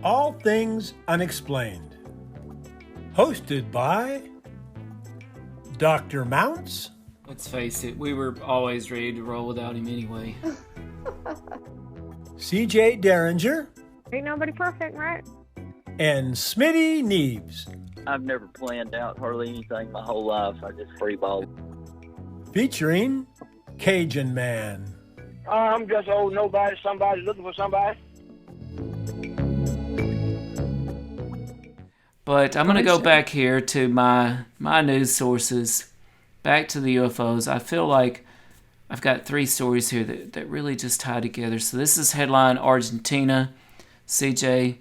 All Things Unexplained. Hosted by Dr. Mounts. Let's face it, we were always ready to roll without him anyway. CJ Derringer. Ain't nobody perfect, right? And Smitty Neebs. I've never planned out hardly anything my whole life. I just freeball. Featuring Cajun Man. I'm just old nobody. Somebody's looking for somebody. But I'm going to go back here to my news sources, back to the UFOs. I feel like I've got three stories here that really just tie together. So this is headline Argentina. CJ,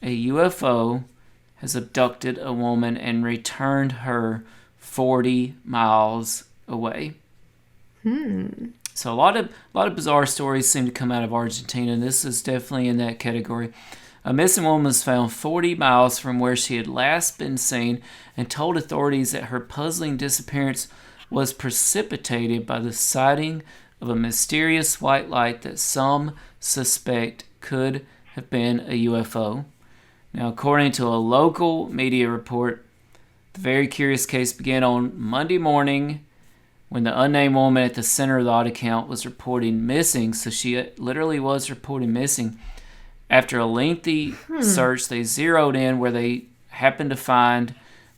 a UFO has abducted a woman and returned her 40 miles away. So a lot of bizarre stories seem to come out of Argentina, and this is definitely in that category. A missing woman was found 40 miles from where she had last been seen and told authorities that her puzzling disappearance was precipitated by the sighting of a mysterious white light that some suspect could have been a UFO. Now, according to a local media report, the very curious case began on Monday morning when the unnamed woman at the center of the odd account was reporting missing. So she literally was reporting missing. After a lengthy search, they zeroed in where they happened to find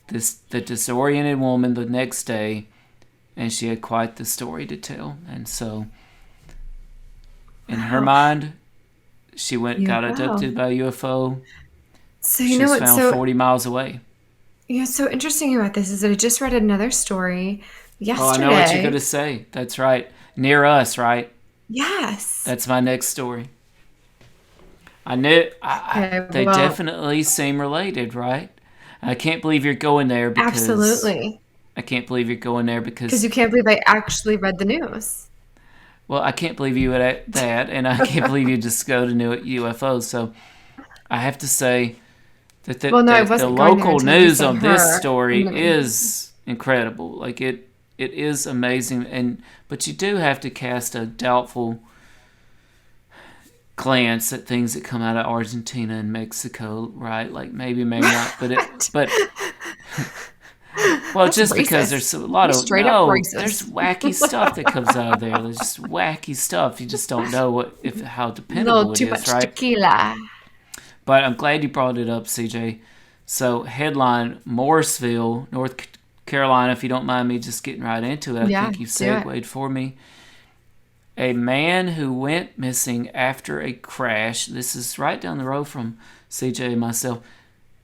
the disoriented woman the next day, and she had quite the story to tell. And so, in her mind, she got abducted by a UFO. So she was found 40 miles away. Yeah, so interesting about this is that I just read another story yesterday. Oh, I know what you're going to say. That's right. Near us, right? Yes. That's my next story. I knew they definitely seem related, right? I can't believe you're going there because absolutely. I can't believe you're going there because you can't believe I actually read the news. Well, I can't believe you would that, and I can't believe you just go to UFOs. So I have to say that the local news on this story is incredible. Like it is amazing, but you do have to cast a doubtful glance at things that come out of Argentina and Mexico, right? Like maybe not, but well, just racist. Because there's a lot of there's wacky stuff that comes out of there. There's just wacky stuff. You just don't know how dependable it is, right? Too much tequila. But I'm glad you brought it up, CJ. So headline: Morrisville, North Carolina. If you don't mind me just getting right into it, I think you segued for me. A man who went missing after a crash. This is right down the road from CJ and myself.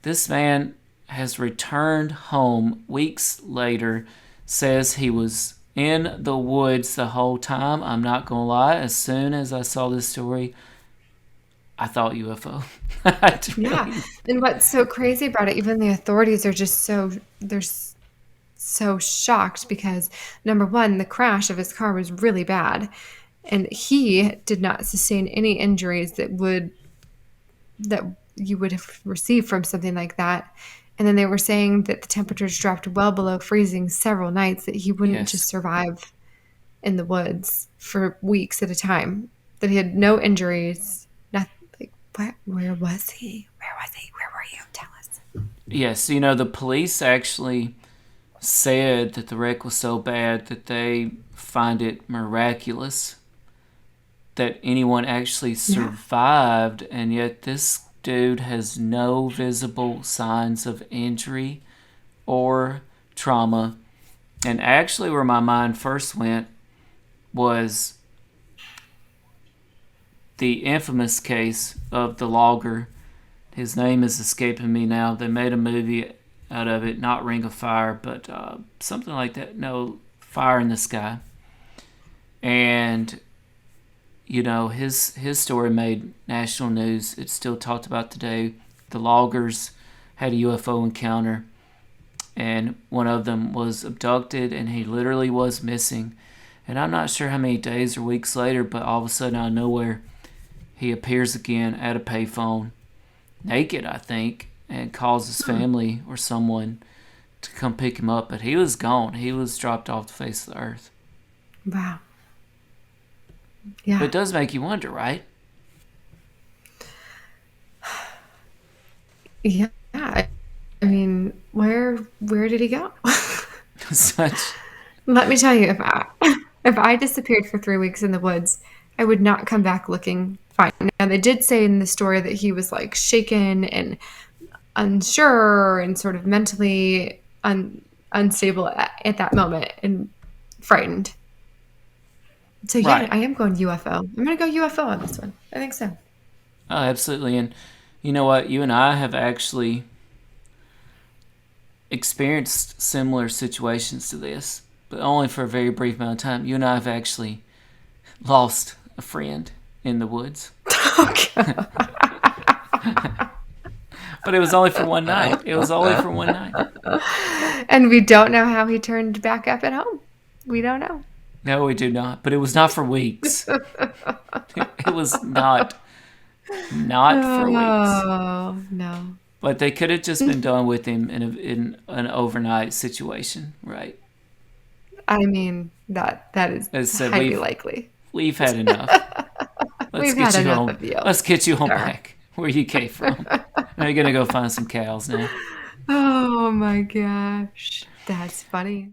This man has returned home weeks later. Says he was in the woods the whole time. I'm not going to lie. As soon as I saw this story, I thought UFO. Yeah. And what's so crazy about it, even the authorities are just so shocked because, number one, the crash of his car was really bad. And he did not sustain any injuries that you would have received from something like that. And then they were saying that the temperatures dropped well below freezing several nights, that he wouldn't just survive in the woods for weeks at a time, that he had no injuries. Nothing. Like, where was he? Where were you? Tell us. Yes, the police actually said that the wreck was so bad that they find it miraculous that anyone actually survived, and yet this dude has no visible signs of injury or trauma. And actually where my mind first went was the infamous case of the logger. His name is escaping me now. They made a movie out of it, not Ring of Fire, but something like that. No, Fire in the Sky. And his story made national news. It's still talked about today. The loggers had a UFO encounter, and one of them was abducted, and he literally was missing. And I'm not sure how many days or weeks later, but all of a sudden out of nowhere, he appears again at a payphone, naked, I think, and calls his family or someone to come pick him up. But he was gone. He was dropped off the face of the earth. Wow. Yeah. But it does make you wonder, right? Yeah. I mean, where did he go? Such. Let me tell you, if I disappeared for 3 weeks in the woods, I would not come back looking fine. Now they did say in the story that he was like shaken and unsure and sort of mentally unstable at that moment and frightened. So yeah, Right. I am going UFO. I'm going to go UFO on this one. I think so. Oh, absolutely. And you know what? You and I have actually experienced similar situations to this, but only for a very brief amount of time. You and I have actually lost a friend in the woods. Okay. But it was only for one night. It was only for one night. And we don't know how he turned back up at home. We don't know. No, we do not. But it was not for weeks. It was not for weeks. Oh, no. But they could have just been done with him in an overnight situation, right? I mean, that is As I said, highly likely. We've had enough. We've had enough of you. Let's get you home Sure. back where you came from. Now you're gonna go find some cows now. Oh my gosh. That's funny.